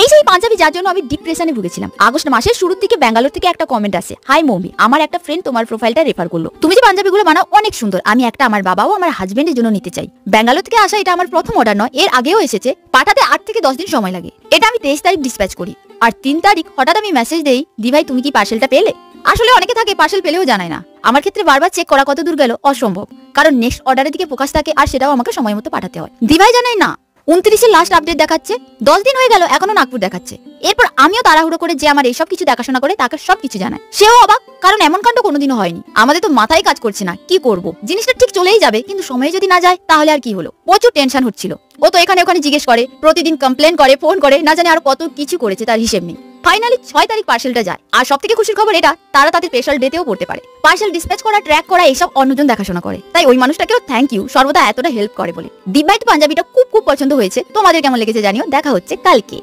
এই সেই পাঞ্জাবি যার জন্য আমি ডিপ্রেশনে ভুগেছিলাম। আগস্ট মাসের শুরুর দিকে ব্যাঙ্গালোর থেকে একটা কমেন্ট আসে, হাই মৌমি, আমার একটা ফ্রেন্ড তোমার প্রোফাইলটা রেফার করলো, তুমি যে পাঞ্জাবিগুলো বানাও অনেক সুন্দর, আমি একটা আমার বাবা ও আমার হাজবেন্ডের জন্য নিতে চাই। ব্যাঙ্গালোর থেকে আসা এটা আমার প্রথম অর্ডার নয়, এর আগেও এসেছে, পাঠাতে 8 থেকে 10 দিন সময় লাগে। এটা আমি 23 তারিখ ডিসপ্যাচ করি, আর 3 তারিখ হঠাৎ আমি মেসেজ দেই, দি ভাই তুমি কি পার্সেলটা পেলে? আসলে অনেকে থাকে পার্সেল পেলেও জানায় না, আমার ক্ষেত্রে বারবার চেক করা কত দূর গেল অসম্ভব, কারণ নেক্সট অর্ডারের দিকে ফোকাস থাকে আর সেটাও আমাকে সময় মতো পাঠাতে হয়। দি ভাই জানাই না, 29 লাস্ট আপডেট দেখাচ্ছে, 10 দিন হয়ে গেল এখনো নাগপুর দেখাচ্ছে। এরপর আমিও তাড়াহুড়ো করে যে আমার এইসব কিছু দেখাশোনা করে তাকে সবকিছু জানায়, সেও অবাক, কারণ এমন কাণ্ড কোনোদিনও হয়নি। আমাদের তো মাথায় কাজ করছে না, কি করব, জিনিসটা ঠিক চলেই যাবে, কিন্তু সময়ে যদি না যায় তাহলে আর কি হলো। প্রচুর টেনশন হচ্ছিল। ও তো এখানে ওখানে জিজ্ঞেস করে, প্রতিদিন কমপ্লেন করে, ফোন করে, না জানি আর কত কিছু করেছে তার হিসেব নেই। ফাইনালি 6 তারিখ পার্সেলটা যায়, আর সব থেকে খুশির খবর এটা, তারা তাদের স্পেশাল ডেতেও পড়তে পারে। পার্সেল ডিসপ্যাচ করা, ট্র্যাক করা, এইসব অন্যজন দেখাশোনা করে, তাই ওই মানুষটাকেও থ্যাংক ইউ, সর্বদা এতটা হেল্প করে বলে। দীপ ভাই তো পাঞ্জাবিটা খুব পছন্দ হয়েছে, তোমাদের কেমন লেগেছে জানিও। দেখা হচ্ছে কালকে।